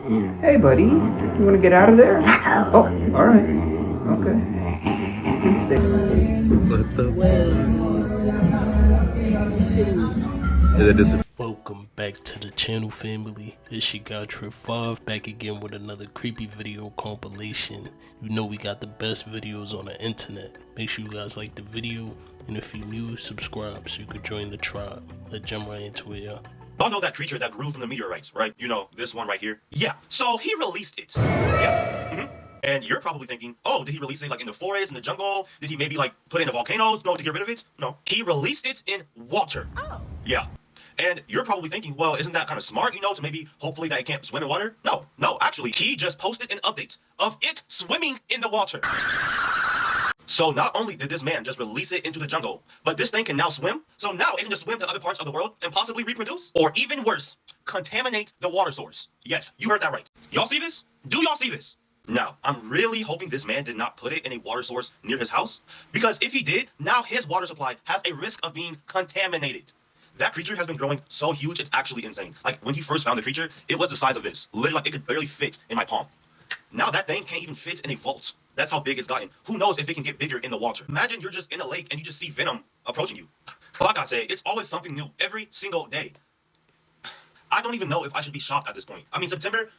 Hey, buddy. You want to get out of there? Oh, all right. Okay. What the fuck? Welcome back to the channel, family. It's your guy Trip 5 back again with another creepy video compilation. You know we got the best videos on the internet. Make sure you guys like the video, and if you're new, subscribe so you could join the tribe. Let's jump right into it, y'all. Y'all know that creature that grew from the meteorites, right? You know, this one right here? Yeah. So he released it. Yeah. And you're probably thinking, oh, did he release it like in the forest, in the jungle? Did he maybe like put it in a volcano? No, to get rid of it? No. He released it in water. Oh. Yeah. And you're probably thinking, well, isn't that kind of smart, you know, to maybe hopefully that it can't swim in water? No, actually, he just posted an update of it swimming in the water. So not only did this man just release it into the jungle, but this thing can now swim. So now it can just swim to other parts of the world and possibly reproduce. Or even worse, contaminate the water source. Yes, you heard that right. Y'all see this? Do y'all see this? Now, I'm really hoping this man did not put it in a water source near his house. Because if he did, now his water supply has a risk of being contaminated. That creature has been growing so huge, it's actually insane. Like, when he first found the creature, it was the size of this. Literally, like, it could barely fit in my palm. Now that thing can't even fit in a vault. That's how big it's gotten. Who knows if it can get bigger in the water. Imagine you're just in a lake and you just see venom approaching you. Like I say, it's always something new every single day. I don't even know if I should be shocked at this point. I mean, September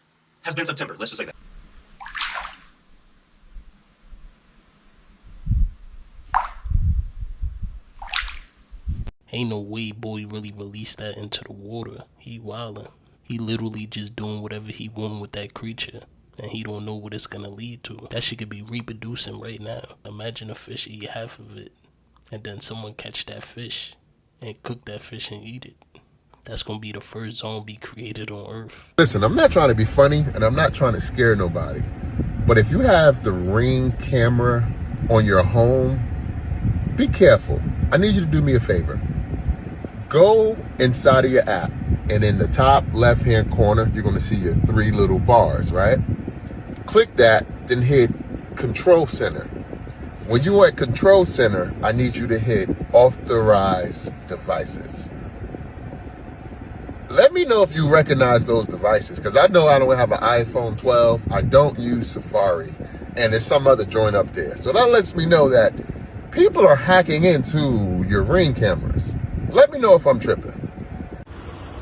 has been September. Let's just say that. Ain't no way boy really released that into the water. He wildin'. He literally just doing whatever he want with that creature. And he don't know what it's gonna lead to. That shit could be reproducing right now. Imagine a fish eat half of it. And then someone catch that fish. And cook that fish and eat it. That's gonna be the first zombie created on Earth. Listen, I'm not trying to be funny and I'm not trying to scare nobody. But if you have the Ring camera on your home, be careful. I need you to do me a favor. Go inside of your app, and in the top left-hand corner, you're gonna see your 3 little bars, right? Click that, then hit Control Center. When you're at Control Center, I need you to hit Authorize Devices. Let me know if you recognize those devices, because I know I don't have an iPhone 12, I don't use Safari, and there's some other joint up there. So that lets me know that people are hacking into your Ring cameras. Let me know if I'm tripping.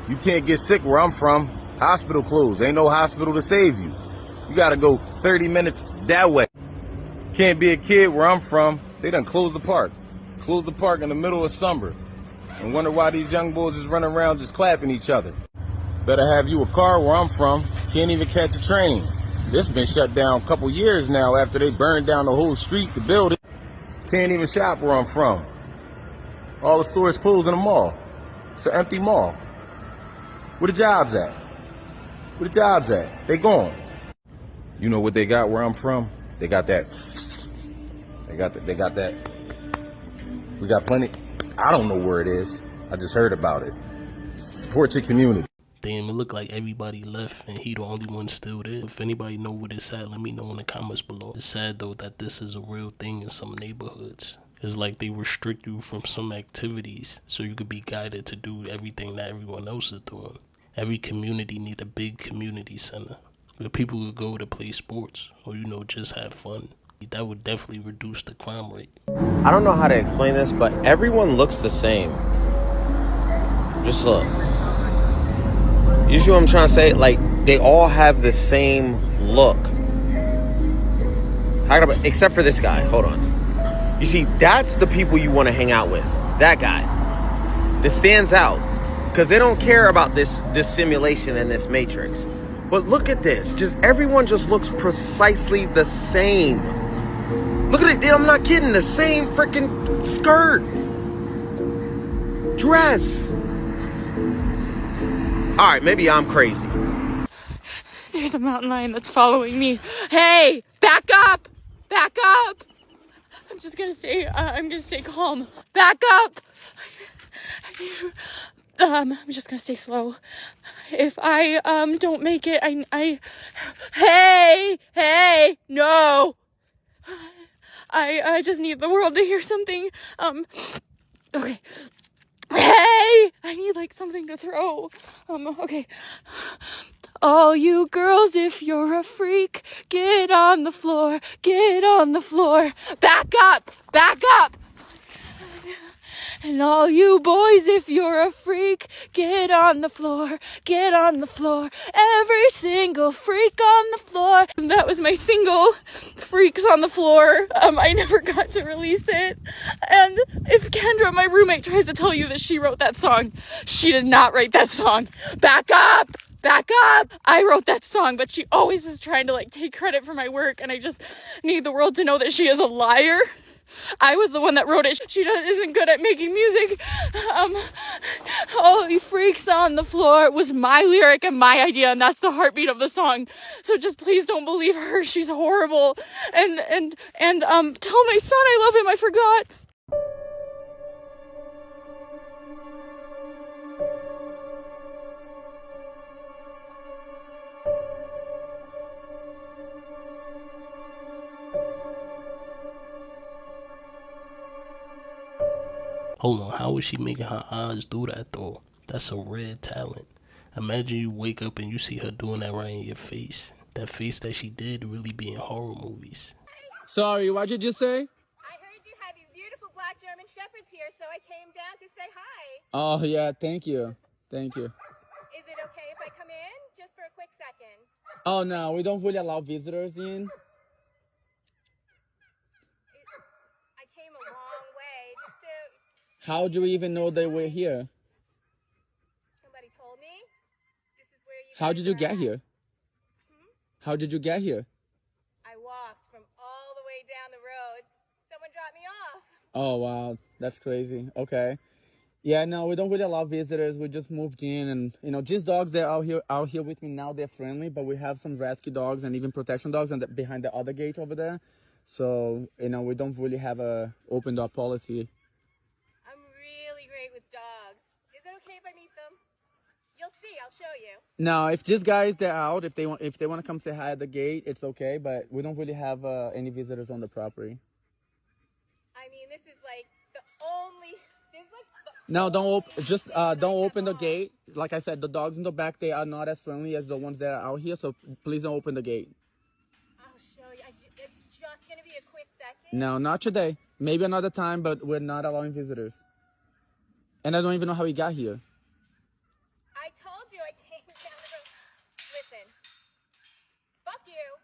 You can't get sick where I'm from. Hospital closed. Ain't no hospital to save you. You gotta go 30 minutes that way. Can't be a kid where I'm from. They done closed the park. Closed the park in the middle of summer. And wonder why these young boys is running around just clapping each other. Better have you a car where I'm from. Can't even catch a train. This been shut down a couple years now after they burned down the whole street to build it. Can't even shop where I'm from. All the stores closed in the mall. It's an empty mall. Where the jobs at? Where the jobs at? They gone. You know what they got where I'm from? They got that. They got that. We got plenty. I don't know where it is. I just heard about it. Support your community. Damn, it look like everybody left and he the only one still there. If anybody know what it's at, let me know in the comments below. It's sad though that this is a real thing in some neighborhoods. It's like they restrict you from some activities so you could be guided to do everything that everyone else is doing. Every community need a big community center where people could go to play sports or, you know, just have fun. That would definitely reduce the crime rate. I don't know how to explain this, but everyone looks the same. Just look. You see what I'm trying to say? Like, they all have the same look. Except for this guy. Hold on. You see, that's the people you want to hang out with. That guy. That stands out. Because they don't care about this simulation and this matrix. But look at this. Everyone just looks precisely the same. Look at it. I'm not kidding. The same freaking skirt. Dress. Alright, maybe I'm crazy. There's a mountain lion that's following me. Hey! Back up! Back up! I'm gonna stay calm. Back up! I'm just gonna stay slow. If I, don't make it, Hey! No! I just need the world to hear something. Okay. Hey! I need like something to throw. Okay. All you girls, if you're a freak, get on the floor, get on the floor. Back up, back up. And all you boys, if you're a freak, get on the floor, get on the floor. Every single freak on the floor. And that was my single, Freaks on the Floor. I never got to release it. And if Kendra, my roommate, tries to tell you that she wrote that song, she did not write that song. Back up! Back up! I wrote that song, but she always is trying to like take credit for my work, and I just need the world to know that she is a liar. I was the one that wrote it. She isn't good at making music. All you freaks on the floor was my lyric and my idea, and that's the heartbeat of the song. So just please don't believe her. She's horrible. And tell my son I love him. I forgot. Hold on, how is she making her eyes do that though? That's a rare talent. Imagine you wake up and you see her doing that right in your face. That face that she did really be in horror movies. Sorry, what'd you just say? I heard you had these beautiful black German shepherds here, so I came down to say hi. Oh, yeah, thank you. Thank you. Is it okay if I come in? Just for a quick second. Oh, no, we don't really allow visitors in. I came a long way just to... How do you even know they were here? Somebody told me. This is where you... How did you get here? How did you get here? I walked from all the way down the road. Someone dropped me off. Oh, wow, that's crazy. Okay. Yeah, no, we don't really allow visitors. We just moved in, and you know, these dogs, they're out here with me now. They're friendly, but we have some rescue dogs and even protection dogs and behind the other gate over there. So, you know, we don't really have a open door policy. I'm really great with dogs. Is it okay if I meet them? You'll see. I'll show you. No, if these guys, they're out, if they want to come say hi at the gate, it's okay. But we don't really have any visitors on the property. I mean, this is like the only... There's like... No, don't open the gate. Like I said, the dogs in the back, they are not as friendly as the ones that are out here. So please don't open the gate. I'll show you. It's just going to be a quick second. No, not today. Maybe another time, but we're not allowing visitors. And I don't even know how he got here. I told you I came down the road. Listen. Fuck you.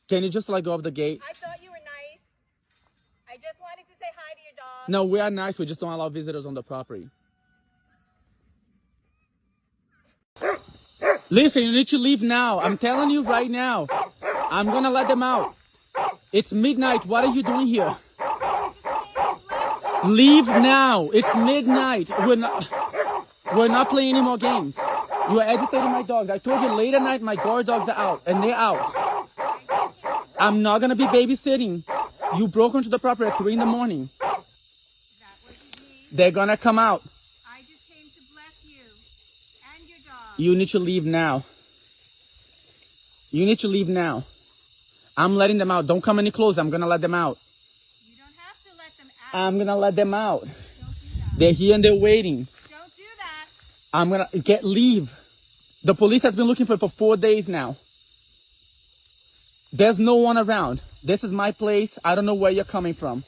Can you just let go of the gate? I thought you were nice. I just wanted to say hi to your dog. No, we are nice. We just don't allow visitors on the property. Listen, you need to leave now. I'm telling you right now. I'm gonna let them out. It's midnight. What are you doing here? Leave now. It's midnight. We're not playing any more games. You are agitating my dogs. I told you late at night my guard dogs are out, and they're out. I'm not gonna be babysitting. You broke into the property at 3 in the morning. They're gonna come out. I just came to bless you and your dog. You need to leave now. You need to leave now. I'm letting them out. Don't come any closer. I'm gonna let them out. You don't have to let them out. I'm gonna let them out. Don't do that. They're here and they're waiting. Don't do that. I'm gonna leave. The police has been looking for 4 days now. There's no one around. This is my place. I don't know where you're coming from.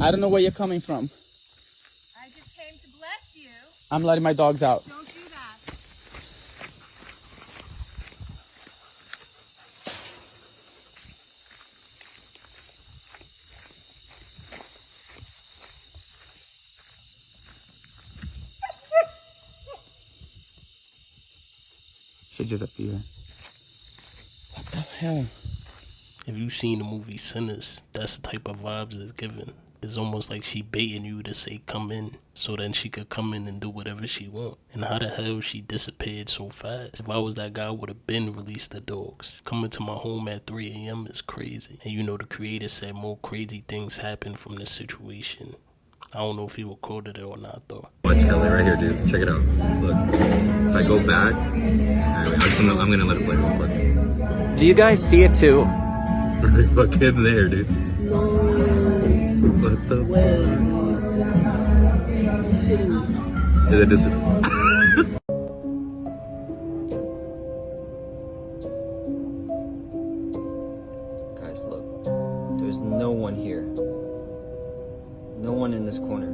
I don't know where you're coming from. I just came to bless you. I'm letting my dogs out. Don't do that. She disappeared. What the hell? If you've seen the movie Sinners, that's the type of vibes it's given. It's almost like she baiting you to say come in, so then she could come in and do whatever she want. And how the hell she disappeared so fast? If I was that guy, I would have been released the dogs. Coming to my home at 3 a.m. is crazy. And you know the creator said more crazy things happen from this situation. I don't know if he recorded it or not though. Watch Kelly right here, dude. Check it out. Look. If I go back, I'm gonna let it play real quick. Do you guys see it too? Right fucking there, dude. What the fuck? then this. Guys, look. There's no one here. No one in this corner.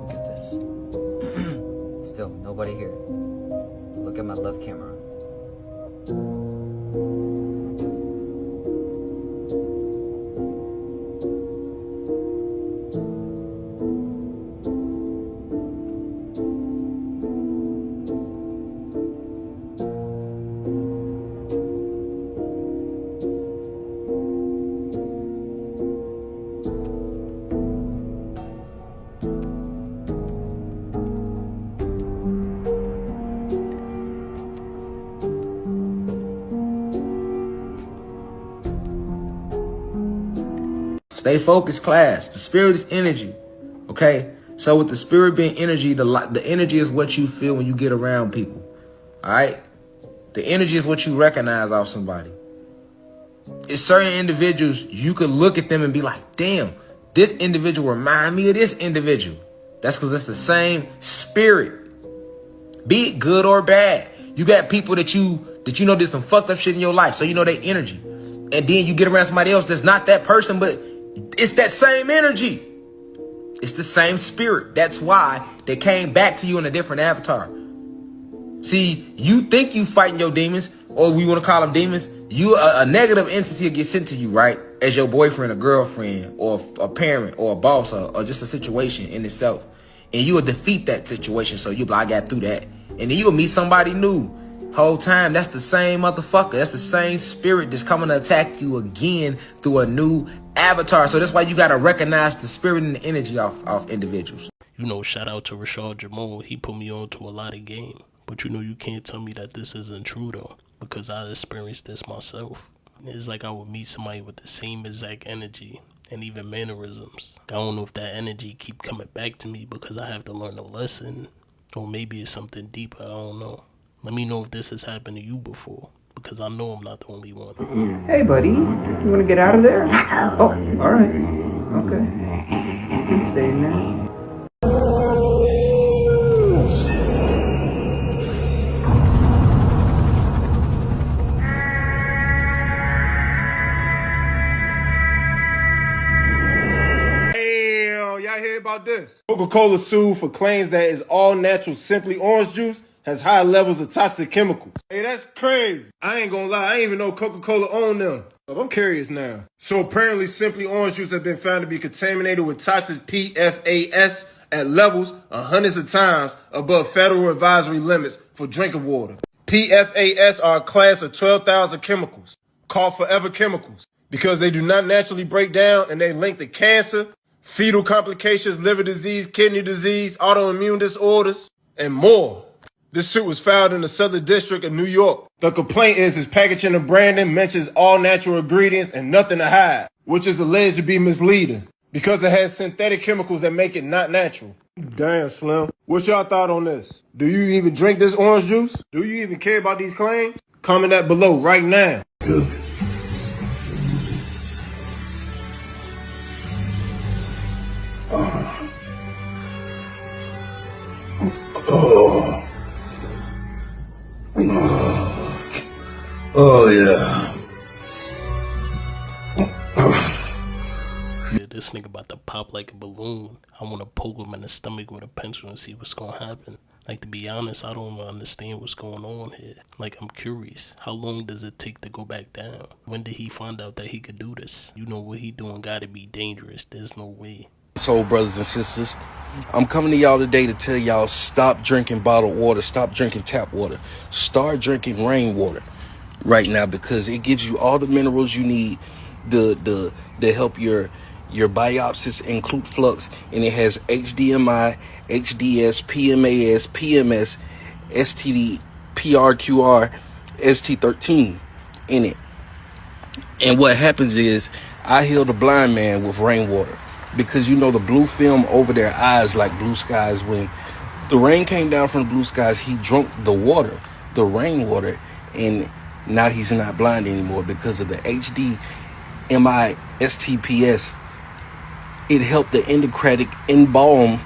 Look at this. Still, nobody here. Look at my left camera. Stay focused, class. The spirit is energy. Okay? So with the spirit being energy, the energy is what you feel when you get around people. All right? The energy is what you recognize off somebody. It's certain individuals, you could look at them and be like, damn, this individual remind me of this individual. That's because it's the same spirit. Be it good or bad. You got people that you know did some fucked up shit in your life, so you know their energy. And then you get around somebody else that's not that person, but it's that same energy. It's the same spirit. That's why they came back to you in a different avatar. See, you think you fighting your demons, or we want to call them demons. You a negative entity will get sent to you, right? As your boyfriend, a girlfriend, or a parent, or a boss, or just a situation in itself. And you will defeat that situation. So you be like, I got through that. And then you will meet somebody new. Whole time, that's the same motherfucker. That's the same spirit that's coming to attack you again through a new avatar. So that's why you got to recognize the spirit and the energy off individuals. You know, shout out to Rashad Jamal. He put me on to a lot of game. But you know, you can't tell me that this isn't true though, because I experienced this myself. It's like I would meet somebody with the same exact energy and even mannerisms. I don't know if that energy keep coming back to me because I have to learn a lesson, or maybe it's something deeper. I don't know. Let me know if this has happened to you before, because I know I'm not the only one. Hey, buddy, you want to get out of there? Oh, all right. Okay. You can stay in there. Y'all hear about this? Coca-Cola sued for claims that its all-natural Simply Orange juice has high levels of toxic chemicals. Hey, that's crazy. I ain't gonna lie, I didn't even know Coca-Cola owned them. I'm curious now. So apparently Simply Orange juice has been found to be contaminated with toxic PFAS at levels hundreds of times above federal advisory limits for drinking water. PFAS are a class of 12,000 chemicals called forever chemicals because they do not naturally break down and they link to cancer, fetal complications, liver disease, kidney disease, autoimmune disorders, and more. This suit was filed in the Southern District of New York. The complaint is its packaging and branding mentions all natural ingredients and nothing to hide, which is alleged to be misleading because it has synthetic chemicals that make it not natural. Damn, Slim. What's y'all thought on this? Do you even drink this orange juice? Do you even care about these claims? Comment that below right now. Good. Oh yeah. This nigga about to pop like a balloon. I want to poke him in the stomach with a pencil and see what's gonna happen. Like, to be honest, I don't understand what's going on here. Like, I'm curious. How long does it take to go back down? When did he find out that he could do this? You know, what he doing gotta be dangerous. There's no way. So, brothers and sisters, I'm coming to y'all today to tell y'all stop drinking bottled water, stop drinking tap water, start drinking rainwater right now, because it gives you all the minerals you need to help your biopsies include flux, and it has HDMI, HDS, PMAS, PMS, STD, PRQR, ST13 in it. And what happens is I healed a blind man with rainwater, because you know the blue film over their eyes like blue skies. When the rain came down from the blue skies, he drank the water, the rainwater, and Now he's not blind anymore because of the HD MI-STPS. It helped the endocritic embalm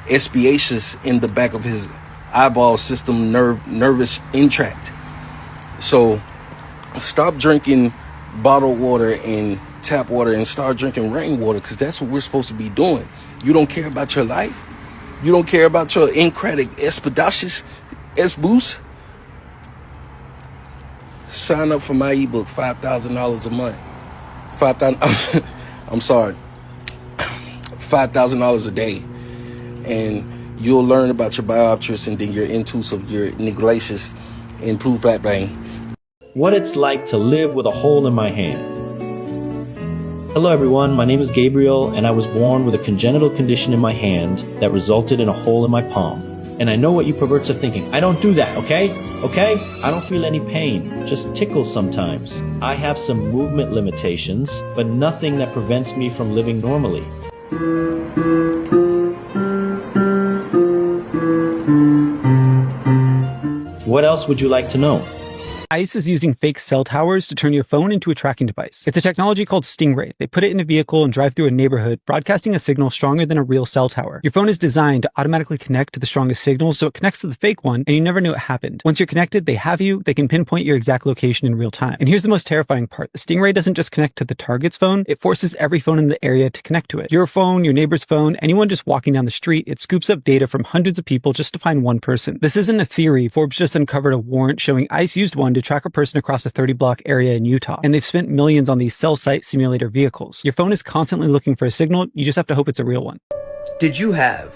SBHs in the back of his eyeball system nervous intract. So stop drinking bottled water and tap water and start drinking rainwater, because that's what we're supposed to be doing. You don't care about your life? You don't care about your encratic expeditious S-boost? Sign up for my ebook, $5,000 a month. I'm sorry, $5,000 a day. And you'll learn about your biopters and then your intrusive, your neglacious, improved backbone. What it's like to live with a hole in my hand. Hello everyone, my name is Gabriel and I was born with a congenital condition in my hand that resulted in a hole in my palm. And I know what you perverts are thinking. I don't do that, okay? Okay? I don't feel any pain, just tickles sometimes. I have some movement limitations, but nothing that prevents me from living normally. What else would you like to know? ICE is using fake cell towers to turn your phone into a tracking device. It's a technology called Stingray. They put it in a vehicle and drive through a neighborhood, broadcasting a signal stronger than a real cell tower. Your phone is designed to automatically connect to the strongest signal, so it connects to the fake one, and you never knew it happened. Once you're connected, they have you, they can pinpoint your exact location in real time. And here's the most terrifying part. The Stingray doesn't just connect to the target's phone, it forces every phone in the area to connect to it. Your phone, your neighbor's phone, anyone just walking down the street, it scoops up data from hundreds of people just to find one person. This isn't a theory. Forbes just uncovered a warrant showing ICE used one to track a person across a 30-block area in Utah, and they've spent millions on these cell site simulator vehicles. Your phone is constantly looking for a signal, you just have to hope it's a real one. Did you have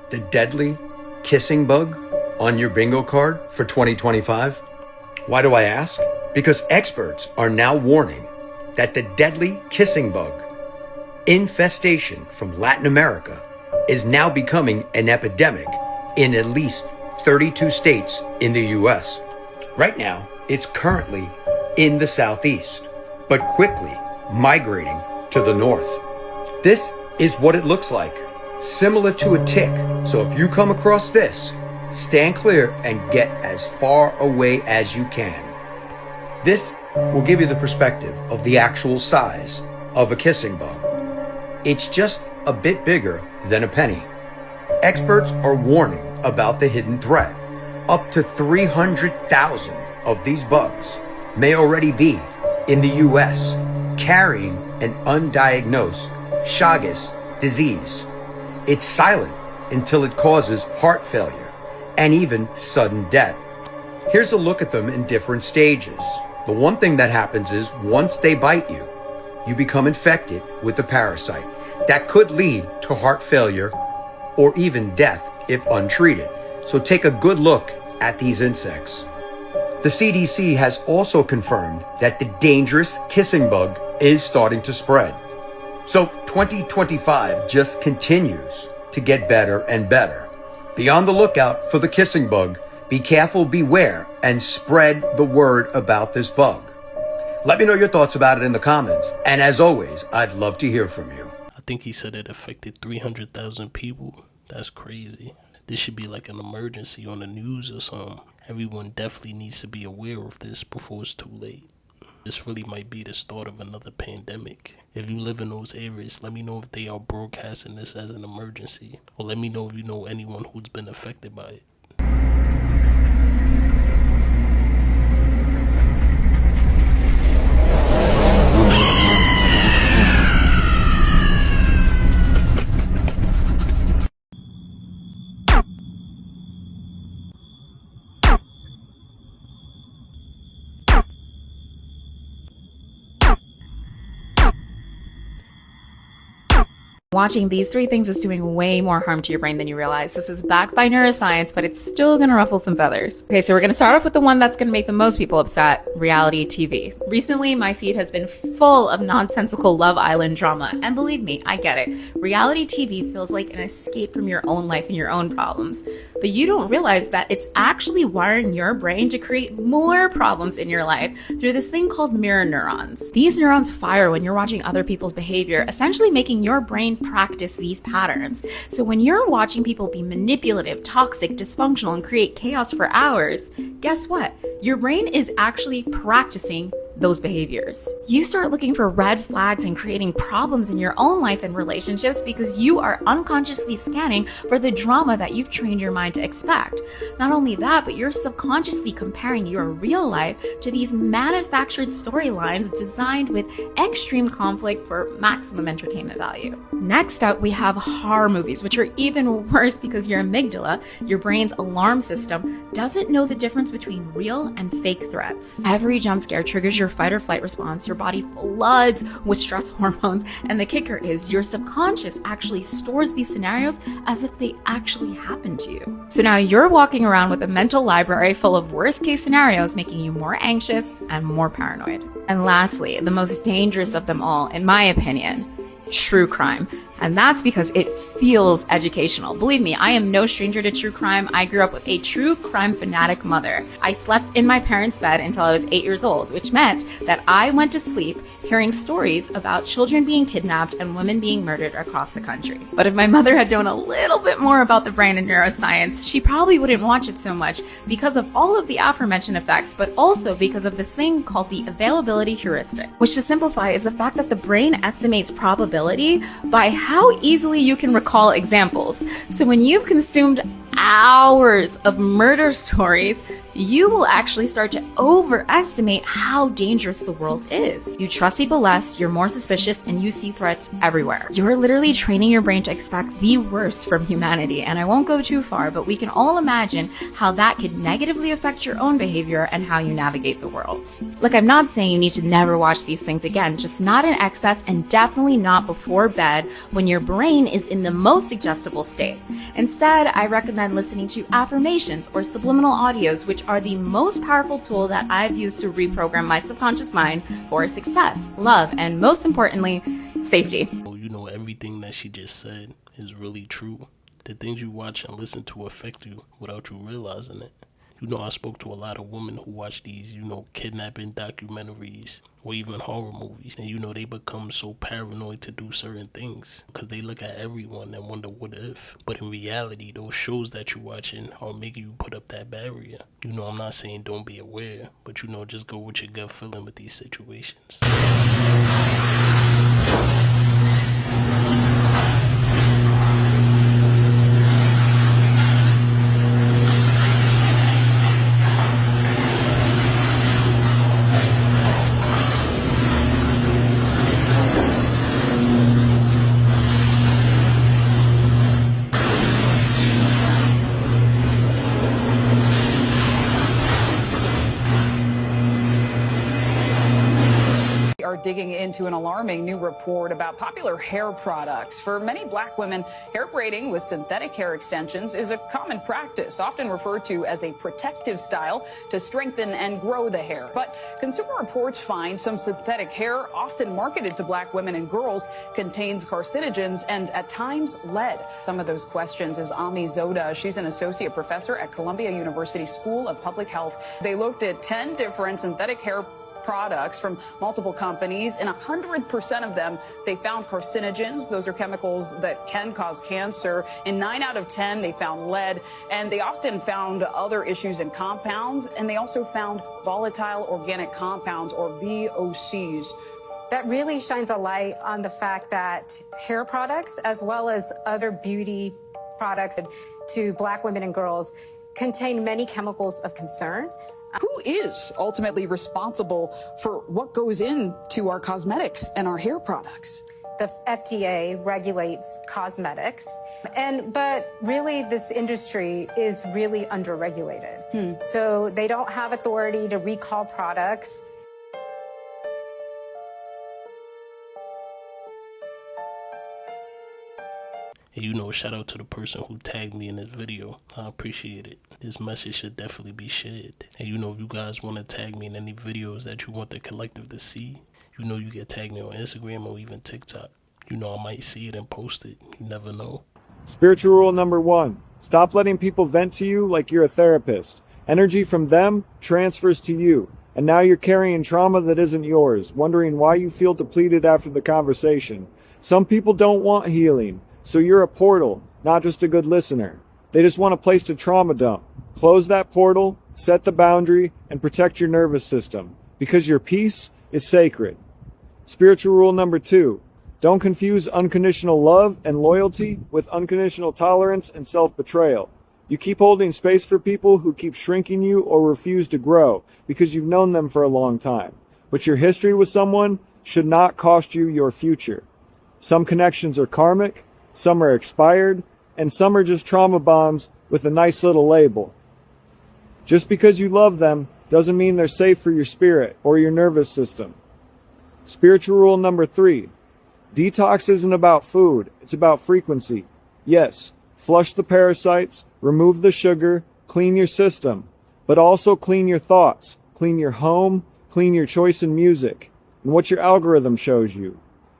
the deadly kissing bug on your bingo card for 2025? Why do I ask? Because experts are now warning that the deadly kissing bug infestation from Latin America is now becoming an epidemic in at least 32 states in the US. Right now, it's currently in the southeast, but quickly migrating to the north. This is what it looks like, similar to a tick. So if you come across this, stand clear and get as far away as you can. This will give you the perspective of the actual size of a kissing bug. It's just a bit bigger than a penny. Experts are warning about the hidden threat. Up to 300,000 of these bugs may already be in the US carrying an undiagnosed Chagas disease. It's silent until it causes heart failure and even sudden death. Here's a look at them in different stages. The one thing that happens is once they bite you, you become infected with the parasite. That could lead to heart failure or even death if untreated. So take a good look at these insects. The CDC has also confirmed that the dangerous kissing bug is starting to spread. So 2025 just continues to get better and better. Be on the lookout for the kissing bug. Be careful, beware, and spread the word about this bug. Let me know your thoughts about it in the comments. And as always, I'd love to hear from you. I think he said it affected 300,000 people. That's crazy. This should be like an emergency on the news or something. Everyone definitely needs to be aware of this before it's too late. This really might be the start of another pandemic. If you live in those areas, let me know if they are broadcasting this as an emergency. Or let me know if you know anyone who's been affected by it. Watching these three things is doing way more harm to your brain than you realize. This is backed by neuroscience, but it's still gonna ruffle some feathers. Okay, so we're gonna start off with the one that's gonna make the most people upset, reality TV. Recently, my feed has been full of nonsensical Love Island drama, and believe me, I get it. Reality TV feels like an escape from your own life and your own problems. But you don't realize that it's actually wiring your brain to create more problems in your life through this thing called mirror neurons. These neurons fire when you're watching other people's behavior, essentially making your brain brain practice these patterns. So when you're watching people be manipulative, toxic, dysfunctional, and create chaos for hours, guess what? Your brain is actually practicing those behaviors. You start looking for red flags and creating problems in your own life and relationships because you are unconsciously scanning for the drama that you've trained your mind to expect. Not only that, but you're subconsciously comparing your real life to these manufactured storylines designed with extreme conflict for maximum entertainment value. Next up, we have horror movies, which are even worse because your amygdala, your brain's alarm system, doesn't know the difference between real and fake threats. Every jump scare triggers your fight or flight response, your body floods with stress hormones, and the kicker is your subconscious actually stores these scenarios as if they actually happened to you. So now you're walking around with a mental library full of worst case scenarios, making you more anxious and more paranoid. And lastly, the most dangerous of them all, in my opinion, true crime. And that's because it feels educational. Believe me, I am no stranger to true crime. I grew up with a true crime fanatic mother. I slept in my parents' bed until I was 8 years old, which meant that I went to sleep hearing stories about children being kidnapped and women being murdered across the country. But if my mother had known a little bit more about the brain and neuroscience, she probably wouldn't watch it so much because of all of the aforementioned effects, but also because of this thing called the availability heuristic, which to simplify is the fact that the brain estimates probability by how easily you can recall examples. So when you've consumed hours of murder stories, you will actually start to overestimate how dangerous the world is. You trust people less, you're more suspicious, and you see threats everywhere. You're literally training your brain to expect the worst from humanity, and I won't go too far, but we can all imagine how that could negatively affect your own behavior and how you navigate the world. Look, I'm not saying you need to never watch these things again, just not in excess and definitely not before bed when your brain is in the most suggestible state. Instead, I recommend listening to affirmations or subliminal audios, which are the most powerful tool that I've used to reprogram my subconscious mind for success, love, and most importantly, safety. You know, everything that she just said is really true. The things you watch and listen to affect you without you realizing it. You know, I spoke to a lot of women who watch these, kidnapping documentaries or even horror movies. And, they become so paranoid to do certain things because they look at everyone and wonder what if. But in reality, those shows that you're watching are making you put up that barrier. I'm not saying don't be aware, but, just go with your gut feeling with these situations. Are digging into an alarming new report about popular hair products. For many Black women, hair braiding with synthetic hair extensions is a common practice, often referred to as a protective style to strengthen and grow the hair. But Consumer Reports find some synthetic hair, often marketed to Black women and girls, contains carcinogens and at times lead. Some of those questions is Ami Zoda. She's an associate professor at Columbia University School of Public Health. They looked at 10 different synthetic hair products from multiple companies. In 100% of them, they found carcinogens. Those are chemicals that can cause cancer. In 9 out of 10, they found lead, and they often found other issues in compounds, and they also found volatile organic compounds, or VOCs. That really shines a light on the fact that hair products, as well as other beauty products to Black women and girls, contain many chemicals of concern. Who is ultimately responsible for what goes into our cosmetics and our hair products? The FDA regulates cosmetics, but really this industry is really underregulated. So they don't have authority to recall products. And shout out to the person who tagged me in this video. I appreciate it. This message should definitely be shared. And if you guys want to tag me in any videos that you want the collective to see, you can tag me on Instagram or even TikTok. I might see it and post it. You never know. Spiritual rule number 1. Stop letting people vent to you like you're a therapist. Energy from them transfers to you. And now you're carrying trauma that isn't yours, wondering why you feel depleted after the conversation. Some people don't want healing, so you're a portal, not just a good listener. They just want a place to trauma dump. Close that portal, set the boundary, and protect your nervous system, because your peace is sacred. Spiritual rule number 2. Don't confuse unconditional love and loyalty with unconditional tolerance and self-betrayal. You keep holding space for people who keep shrinking you or refuse to grow because you've known them for a long time. But your history with someone should not cost you your future. Some connections are karmic, some are expired, and some are just trauma bonds with a nice little label. Just because you love them doesn't mean they're safe for your spirit or your nervous system. Spiritual rule number 3. Detox isn't about food, it's about frequency. Yes, flush the parasites, remove the sugar, clean your system, but also clean your thoughts, clean your home, clean your choice in music, and what your algorithm shows you.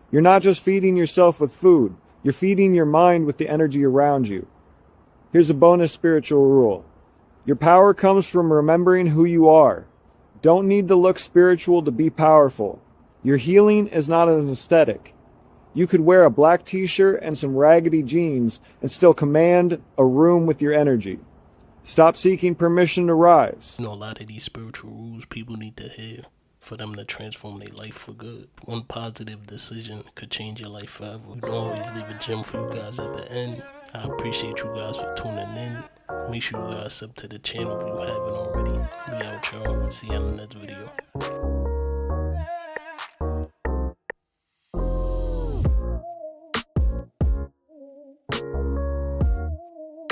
You're not just feeding yourself with food, you're feeding your mind with the energy around you. Here's a bonus spiritual rule. Your power comes from remembering who you are. Don't need to look spiritual to be powerful. Your healing is not an aesthetic. You could wear a black t-shirt and some raggedy jeans and still command a room with your energy. Stop seeking permission to rise. You know, a lot of these spiritual rules people need to hear for them to transform their life for good. One positive decision could change your life forever. We don't always leave a gem for you guys at the end. I appreciate you guys for tuning in. Make sure you guys sub to the channel if you haven't already. We out, y'all. See you in the next video.